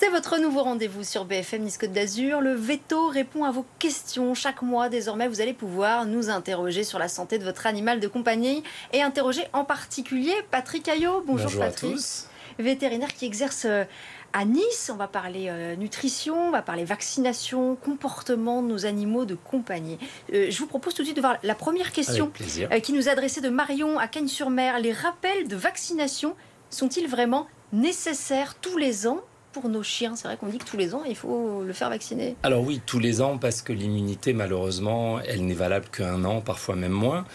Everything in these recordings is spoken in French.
C'est votre nouveau rendez-vous sur BFM Nice Côte d'Azur. Le Veto répond à vos questions. Chaque mois, désormais, vous allez pouvoir nous interroger sur la santé de votre animal de compagnie et interroger en particulier Patrick Ayot. Bonjour Patrick. À tous. Vétérinaire qui exerce à Nice. On va parler nutrition, on va parler vaccination, comportement de nos animaux de compagnie. Je vous propose tout de suite de voir la première question qui nous est adressée de Marion à Cagnes-sur-Mer. Les rappels de vaccination sont-ils vraiment nécessaires tous les ans pour nos chiens? C'est vrai qu'on dit que tous les ans, il faut le faire vacciner. Alors oui, tous les ans, parce que l'immunité, malheureusement, elle n'est valable qu'un an, parfois même moins.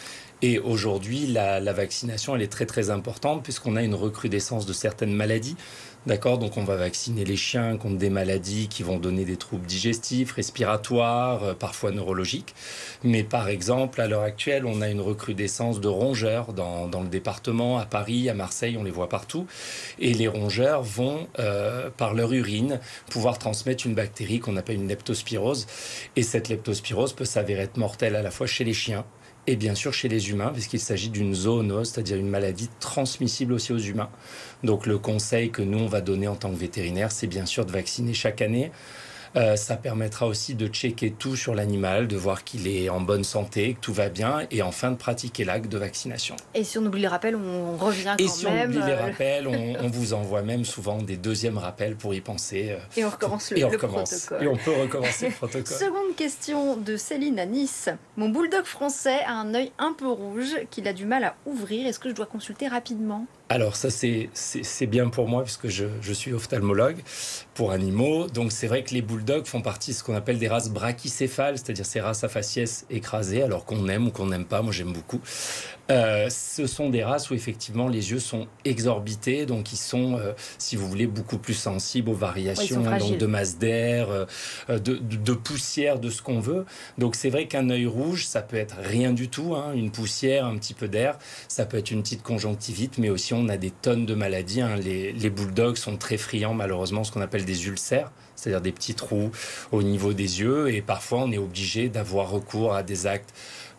Et aujourd'hui, la vaccination, elle est très très importante puisqu'on a une recrudescence de certaines maladies. D'accord, donc on va vacciner les chiens contre des maladies qui vont donner des troubles digestifs, respiratoires, parfois neurologiques. Mais par exemple, à l'heure actuelle, on a une recrudescence de rongeurs dans le département, à Paris, à Marseille, on les voit partout. Et les rongeurs vont, par leur urine, pouvoir transmettre une bactérie qu'on appelle une leptospirose. Et cette leptospirose peut s'avérer être mortelle à la fois chez les chiens et bien sûr chez les humains, puisqu'il s'agit d'une zoonose, c'est-à-dire une maladie transmissible aussi aux humains. Donc le conseil que nous, on va donner en tant que vétérinaire, c'est bien sûr de vacciner chaque année. Ça permettra aussi de checker tout sur l'animal, de voir qu'il est en bonne santé, que tout va bien, et enfin de pratiquer l'acte de vaccination. Et si on oublie les rappels, on revient quand même. Et si on oublie les rappels, on vous envoie même souvent des deuxièmes rappels pour y penser. Et on recommence le protocole. Et on peut recommencer le protocole. Seconde question de Céline à Nice. Mon bulldog français a un œil un peu rouge qu'il a du mal à ouvrir. Est-ce que je dois consulter rapidement ? Alors ça, c'est bien pour moi puisque je suis ophtalmologue pour animaux. Donc c'est vrai que les bulldogs font partie de ce qu'on appelle des races brachycéphales, c'est-à-dire ces races à faciès écrasées, alors qu'on aime ou qu'on n'aime pas. Moi, j'aime beaucoup. Ce sont des races où effectivement les yeux sont exorbités, donc ils sont, si vous voulez, beaucoup plus sensibles aux variations donc de masse d'air, de poussière, de ce qu'on veut. Donc c'est vrai qu'un œil rouge, ça peut être rien du tout, hein, une poussière, un petit peu d'air, ça peut être une petite conjonctivite, mais aussi on a des tonnes de maladies. Hein. Les bulldogs sont très friands, malheureusement, ce qu'on appelle des ulcères, c'est-à-dire des petits trous au niveau des yeux, et parfois on est obligé d'avoir recours à des actes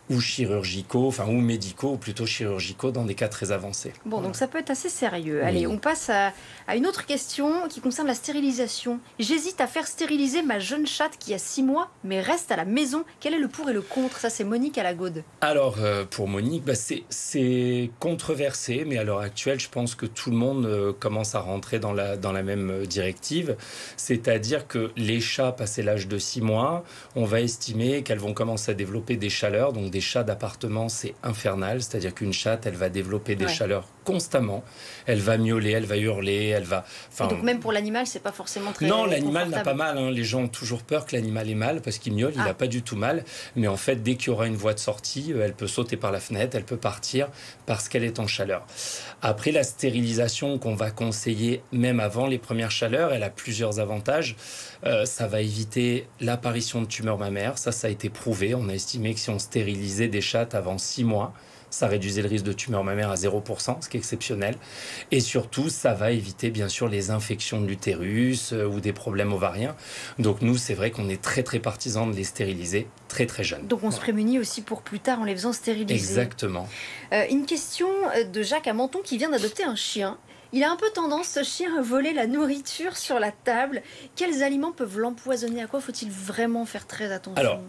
ou chirurgicaux, ou médicaux, ou plutôt chirurgicaux dans des cas très avancés. Bon, voilà. Donc ça peut être assez sérieux. Oui. Allez, on passe à une autre question qui concerne la stérilisation. J'hésite à faire stériliser ma jeune chatte qui a 6 mois, mais reste à la maison. Quel est le pour et le contre? Ça, c'est Monique à la Gaude. Alors, pour Monique, c'est controversé, mais à l'heure actuelle, je pense que tout le monde commence à rentrer dans la même directive. C'est-à-dire que les chats, passé l'âge de 6 mois, on va estimer qu'elles vont commencer à développer des chaleurs, donc des chats d'appartement, c'est infernal, c'est-à-dire qu'une chatte, elle va développer des chaleurs constamment, elle va miauler, elle va hurler, elle va... Et donc même pour l'animal, c'est pas forcément très Non, l'animal n'a pas mal, hein. Les gens ont toujours peur que l'animal ait mal parce qu'il miaule, il n'a pas du tout mal, mais en fait, dès qu'il y aura une voie de sortie, elle peut sauter par la fenêtre, elle peut partir parce qu'elle est en chaleur. Après, la stérilisation qu'on va conseiller même avant les premières chaleurs, elle a plusieurs avantages. Ça va éviter l'apparition de tumeurs mammaires, ça a été prouvé, on a estimé que si on stérilisait des chattes avant 6 mois, ça réduisait le risque de tumeur mammaire à 0%, ce qui est exceptionnel. Et surtout, ça va éviter bien sûr les infections de l'utérus ou des problèmes ovariens. Donc nous, c'est vrai qu'on est très très partisans de les stériliser très très jeunes. Donc on se prémunit aussi pour plus tard en les faisant stériliser. Exactement. Une question de Jacques à Menton qui vient d'adopter un chien. Il a un peu tendance, ce chien, à voler la nourriture sur la table. Quels aliments peuvent l'empoisonner? À quoi faut-il vraiment faire très attention? Alors,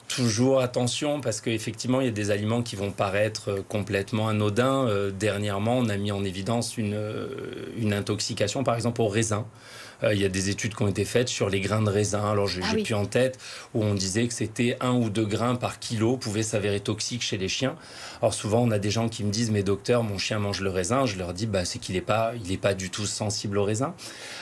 toujours attention parce qu'effectivement il y a des aliments qui vont paraître complètement anodins. Dernièrement on a mis en évidence une intoxication par exemple au raisin. Il y a des études qui ont été faites sur les grains de raisin. Alors j'ai plus en tête où on disait que c'était 1 ou 2 grains par kilo pouvaient s'avérer toxiques chez les chiens. Alors souvent on a des gens qui me disent mais docteur mon chien mange le raisin. Je leur dis c'est qu'il est pas du tout sensible au raisin.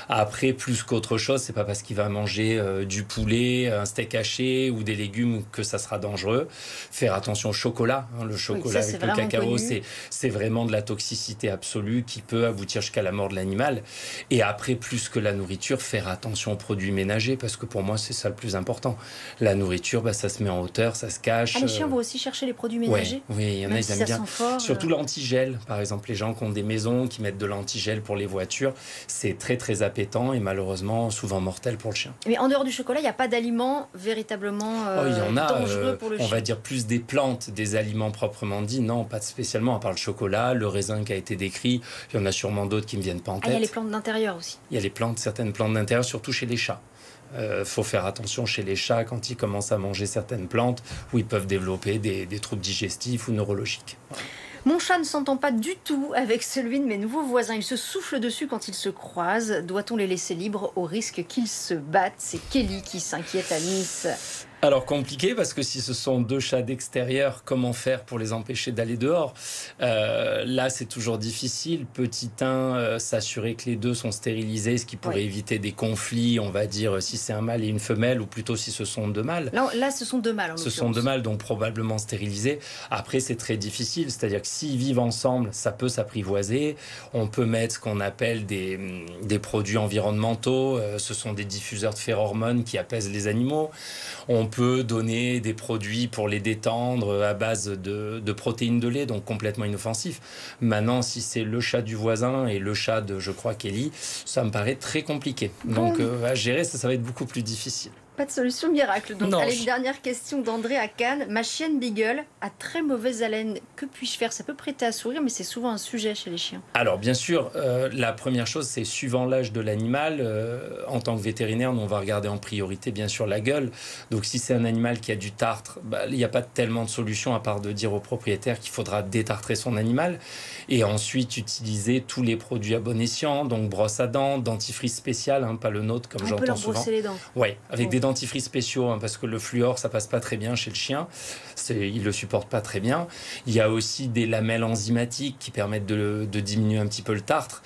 Après plus qu'autre chose c'est pas parce qu'il va manger du poulet, un steak haché ou des légumes que ça sera dangereux. Faire attention au chocolat. Hein. Le chocolat avec le cacao c'est vraiment de la toxicité absolue qui peut aboutir jusqu'à la mort de l'animal. Et après plus que la nourriture, faire attention aux produits ménagers parce que pour moi c'est ça le plus important. La nourriture, ça se met en hauteur, ça se cache. Les chiens vont aussi chercher les produits ménagers. Oui, il y en a ils aiment bien. Surtout l'antigel, par exemple, les gens qui ont des maisons qui mettent de l'antigel pour les voitures, c'est très très appétant et malheureusement souvent mortel pour le chien. Mais en dehors du chocolat, il n'y a pas d'aliments véritablement il y en a, dangereux pour le chien. On va dire plus des plantes, des aliments proprement dit, non, pas spécialement à part le chocolat, le raisin qui a été décrit. Il y en a sûrement d'autres qui me viennent pas en tête. Il y a les plantes d'intérieur aussi. Il y a les plantes certaines plantes d'intérieur, surtout chez les chats. Faut faire attention chez les chats quand ils commencent à manger certaines plantes où ils peuvent développer des troubles digestifs ou neurologiques. Voilà. Mon chat ne s'entend pas du tout avec celui de mes nouveaux voisins. Il se souffle dessus quand ils se croisent. Doit-on les laisser libres au risque qu'ils se battent? C'est Kelly qui s'inquiète à Nice. Alors compliqué parce que si ce sont 2 chats d'extérieur, comment faire pour les empêcher d'aller dehors? Là c'est toujours difficile. Petit 1, s'assurer que les 2 sont stérilisés, ce qui pourrait éviter des conflits, on va dire si c'est un mâle et une femelle ou plutôt si ce sont 2 mâles. Là ce sont 2 mâles en Ce sont 2 mâles donc probablement stérilisés. Après c'est très difficile, c'est-à-dire que s'ils vivent ensemble, ça peut s'apprivoiser. On peut mettre ce qu'on appelle des produits environnementaux. Ce sont des diffuseurs de phéromone qui apaisent les animaux. On peut donner des produits pour les détendre à base de protéines de lait, donc complètement inoffensifs. Maintenant, si c'est le chat du voisin et le chat de, je crois, Kelly, ça me paraît très compliqué. Donc à gérer, ça va être beaucoup plus difficile. Pas de solution miracle. Donc, non, allez, une dernière question d'André à Cannes. Ma chienne Beagle a très mauvaise haleine. Que puis-je faire? Ça peut prêter à sourire, mais c'est souvent un sujet chez les chiens. Alors, bien sûr, la première chose, c'est suivant l'âge de l'animal. En tant que vétérinaire, nous, on va regarder en priorité, bien sûr, la gueule. Donc, si c'est un animal qui a du tartre, il n'y a pas tellement de solution à part de dire au propriétaire qu'il faudra détartrer son animal. Et ensuite, utiliser tous les produits à bon escient. Donc, brosse à dents, dentifrice spécial, pas le nôtre, comme j'entends souvent. On peut leur brosser les dents. Oui, avec des dentifrices spéciaux, parce que le fluor, ça passe pas très bien chez le chien. Il le supporte pas très bien. Il y a aussi des lamelles enzymatiques qui permettent de diminuer un petit peu le tartre.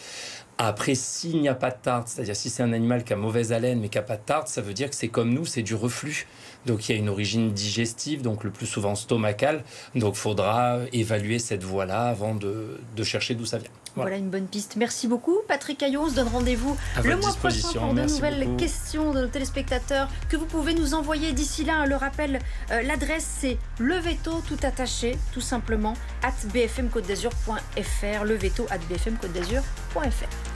Après, s'il n'y a pas de tartre, c'est-à-dire si c'est un animal qui a mauvaise haleine mais qui n'a pas de tartre, ça veut dire que c'est comme nous, c'est du reflux. Donc il y a une origine digestive, donc le plus souvent stomacale. Donc il faudra évaluer cette voie-là avant de chercher d'où ça vient. Voilà une bonne piste. Merci beaucoup. Patrick Caillon, on se donne rendez-vous le mois prochain pour de nouvelles questions de nos téléspectateurs que vous pouvez nous envoyer. D'ici là, le rappel, l'adresse c'est leveto tout attaché, tout simplement, @bfmcôte-d'azur.fr, leveto@bfmcôte-d'azur.fr.